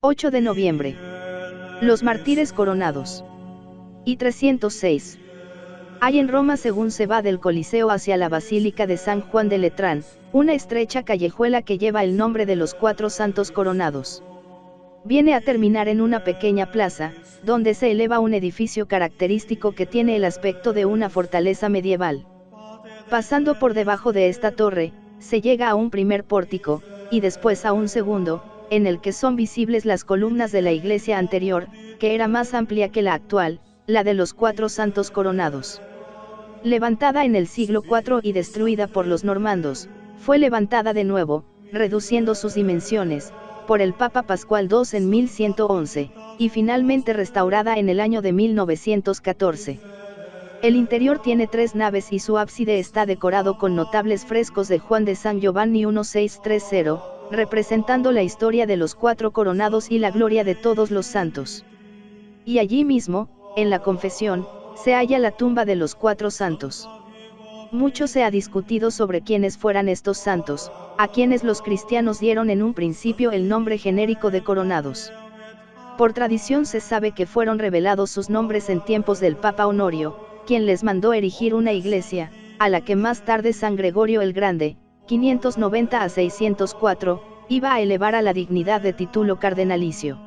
8 de noviembre. Los mártires coronados. Y 306. Hay en Roma, según se va del Coliseo hacia la Basílica de San Juan de Letrán, una estrecha callejuela que lleva el nombre de los 4 santos coronados. Viene a terminar en una pequeña plaza, donde se eleva un edificio característico que tiene el aspecto de una fortaleza medieval. Pasando por debajo de esta torre, se llega a un primer pórtico, y después a un segundo, en el que son visibles las columnas de la iglesia anterior, que era más amplia que la actual, la de los 4 santos coronados. Levantada en el siglo IV y destruida por los normandos, fue levantada de nuevo, reduciendo sus dimensiones, por el Papa Pascual II en 1111, y finalmente restaurada en el año de 1914. El interior tiene 3 naves y su ábside está decorado con notables frescos de Juan de San Giovanni 1630, representando la historia de los 4 coronados y la gloria de todos los santos. Y allí mismo, en la confesión, se halla la tumba de los 4 santos. Mucho se ha discutido sobre quiénes fueran estos santos, a quienes los cristianos dieron en un principio el nombre genérico de coronados. Por tradición se sabe que fueron revelados sus nombres en tiempos del Papa Honorio, quien les mandó erigir una iglesia, a la que más tarde San Gregorio el Grande, 590 a 604, iba a elevar a la dignidad de título cardenalicio.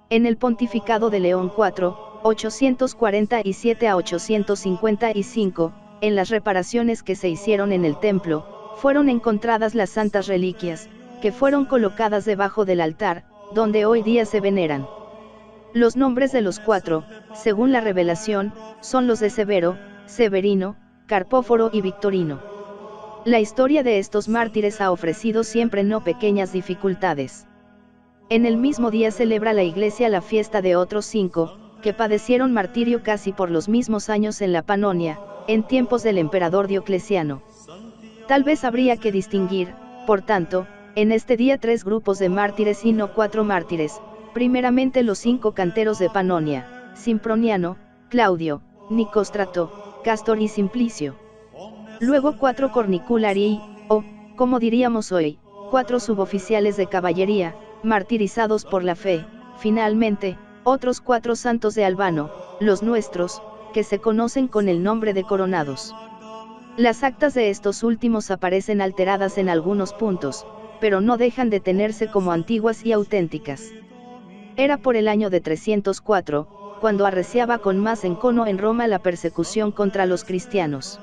En el pontificado de León IV, 847 a 855, en las reparaciones que se hicieron en el templo, fueron encontradas las santas reliquias, que fueron colocadas debajo del altar, donde hoy día se veneran. Los nombres de los 4, según la revelación, son los de Severo, Severino, Carpóforo y Victorino. La historia de estos mártires ha ofrecido siempre no pequeñas dificultades. En el mismo día celebra la Iglesia la fiesta de otros 5, que padecieron martirio casi por los mismos años en la Panonia, en tiempos del emperador Diocleciano. Tal vez habría que distinguir, por tanto, en este día 3 grupos de mártires y no 4 mártires, primeramente los 5 canteros de Panonia, Simproniano, Claudio, Nicóstrato, Castor y Simplicio. Luego 4 corniculari, o, como diríamos hoy, 4 suboficiales de caballería, martirizados por la fe. Finalmente, otros 4 santos de Albano, los nuestros, que se conocen con el nombre de coronados. Las actas de estos últimos aparecen alteradas en algunos puntos, pero no dejan de tenerse como antiguas y auténticas. Era por el año de 304, cuando arreciaba con más encono en Roma la persecución contra los cristianos.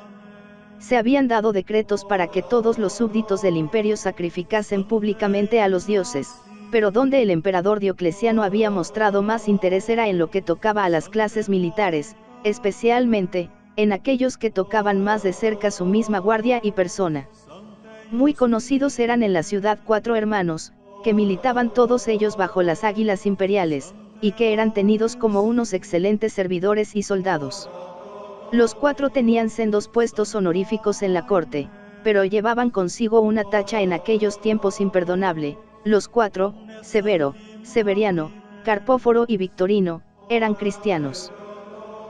Se habían dado decretos para que todos los súbditos del imperio sacrificasen públicamente a los dioses, pero donde el emperador Diocleciano había mostrado más interés era en lo que tocaba a las clases militares, especialmente, en aquellos que tocaban más de cerca su misma guardia y persona. Muy conocidos eran en la ciudad 4 hermanos, que militaban todos ellos bajo las águilas imperiales, y que eran tenidos como unos excelentes servidores y soldados. Los 4 tenían sendos puestos honoríficos en la corte, pero llevaban consigo una tacha en aquellos tiempos imperdonable. Los 4, Severo, Severiano, Carpóforo y Victorino, eran cristianos.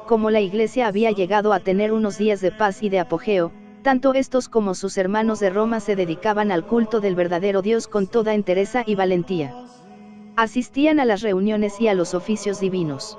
Como la Iglesia había llegado a tener unos días de paz y de apogeo, tanto estos como sus hermanos de Roma se dedicaban al culto del verdadero Dios con toda entereza y valentía. Asistían a las reuniones y a los oficios divinos.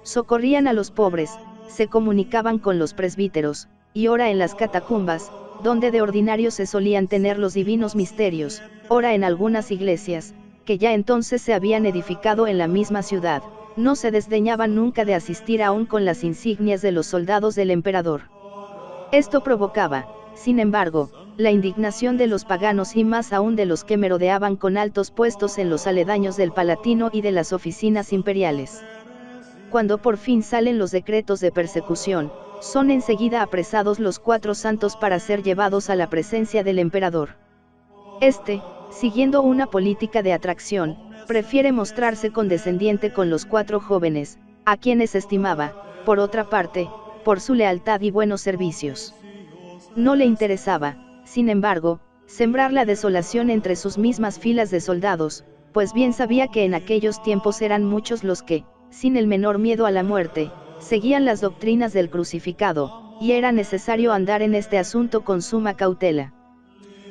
Socorrían a los pobres, se comunicaban con los presbíteros, y ora en las catacumbas, donde de ordinario se solían tener los divinos misterios, ora en algunas iglesias, que ya entonces se habían edificado en la misma ciudad, no se desdeñaban nunca de asistir aún con las insignias de los soldados del emperador. Esto provocaba, sin embargo, la indignación de los paganos y más aún de los que merodeaban con altos puestos en los aledaños del Palatino y de las oficinas imperiales. Cuando por fin salen los decretos de persecución, son enseguida apresados los 4 santos para ser llevados a la presencia del emperador. Este, siguiendo una política de atracción, prefiere mostrarse condescendiente con los 4 jóvenes, a quienes estimaba, por otra parte, por su lealtad y buenos servicios. No le interesaba, sin embargo, sembrar la desolación entre sus mismas filas de soldados, pues bien sabía que en aquellos tiempos eran muchos los que, sin el menor miedo a la muerte, seguían las doctrinas del crucificado, y era necesario andar en este asunto con suma cautela.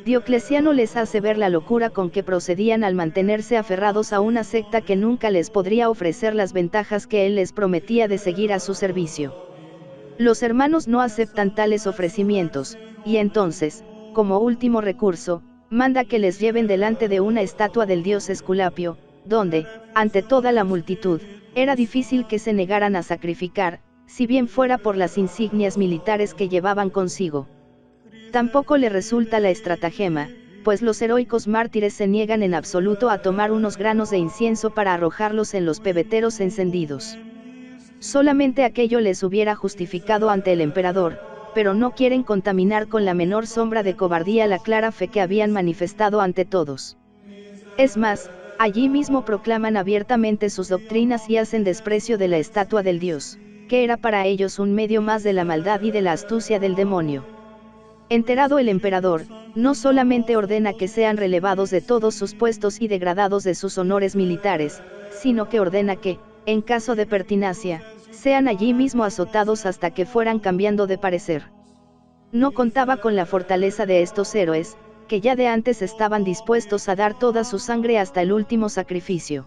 Diocleciano les hace ver la locura con que procedían al mantenerse aferrados a una secta que nunca les podría ofrecer las ventajas que él les prometía de seguir a su servicio. Los hermanos no aceptan tales ofrecimientos, y entonces, como último recurso, manda que les lleven delante de una estatua del dios Esculapio, donde, ante toda la multitud, era difícil que se negaran a sacrificar, si bien fuera por las insignias militares que llevaban consigo. Tampoco le resulta la estratagema, pues los heroicos mártires se niegan en absoluto a tomar unos granos de incienso para arrojarlos en los pebeteros encendidos. Solamente aquello les hubiera justificado ante el emperador, pero no quieren contaminar con la menor sombra de cobardía la clara fe que habían manifestado ante todos. Es más, allí mismo proclaman abiertamente sus doctrinas y hacen desprecio de la estatua del dios, que era para ellos un medio más de la maldad y de la astucia del demonio. Enterado el emperador, no solamente ordena que sean relevados de todos sus puestos y degradados de sus honores militares, sino que ordena que, en caso de pertinacia, sean allí mismo azotados hasta que fueran cambiando de parecer. No contaba con la fortaleza de estos héroes, que ya de antes estaban dispuestos a dar toda su sangre hasta el último sacrificio.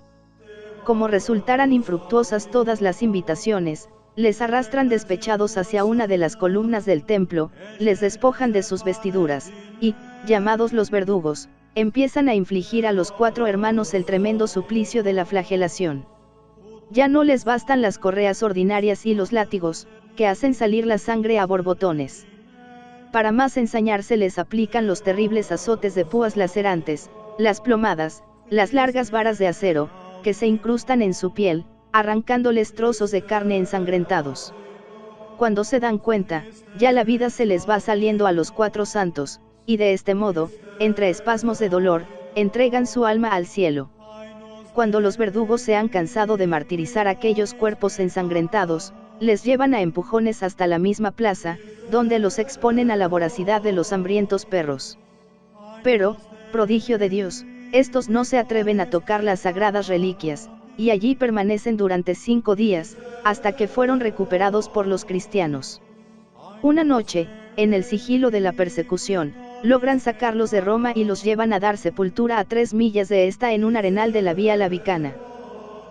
Como resultaran infructuosas todas las invitaciones, les arrastran despechados hacia una de las columnas del templo, les despojan de sus vestiduras, y, llamados los verdugos, empiezan a infligir a los 4 hermanos el tremendo suplicio de la flagelación. Ya no les bastan las correas ordinarias y los látigos, que hacen salir la sangre a borbotones. Para más ensañarse les aplican los terribles azotes de púas lacerantes, las plomadas, las largas varas de acero, que se incrustan en su piel, arrancándoles trozos de carne ensangrentados. Cuando se dan cuenta, ya la vida se les va saliendo a los 4 santos, y de este modo, entre espasmos de dolor, entregan su alma al cielo. Cuando los verdugos se han cansado de martirizar aquellos cuerpos ensangrentados, les llevan a empujones hasta la misma plaza, donde los exponen a la voracidad de los hambrientos perros. Pero, prodigio de Dios, estos no se atreven a tocar las sagradas reliquias, y allí permanecen durante 5 días, hasta que fueron recuperados por los cristianos. Una noche, en el sigilo de la persecución, logran sacarlos de Roma y los llevan a dar sepultura a 3 millas de esta en un arenal de la Vía Lavicana.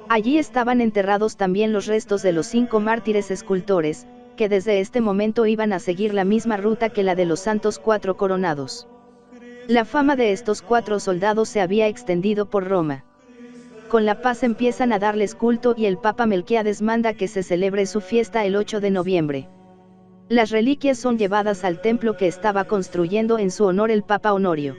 Allí estaban enterrados también los restos de los 5 mártires escultores, que desde este momento iban a seguir la misma ruta que la de los santos 4 coronados. La fama de estos 4 soldados se había extendido por Roma. Con la paz empiezan a darles culto y el Papa Melquiades manda que se celebre su fiesta el 8 de noviembre. Las reliquias son llevadas al templo que estaba construyendo en su honor el Papa Honorio.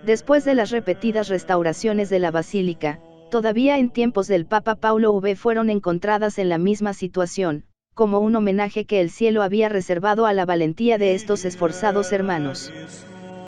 Después de las repetidas restauraciones de la basílica, todavía en tiempos del Papa Paulo V fueron encontradas en la misma situación, como un homenaje que el cielo había reservado a la valentía de estos esforzados hermanos.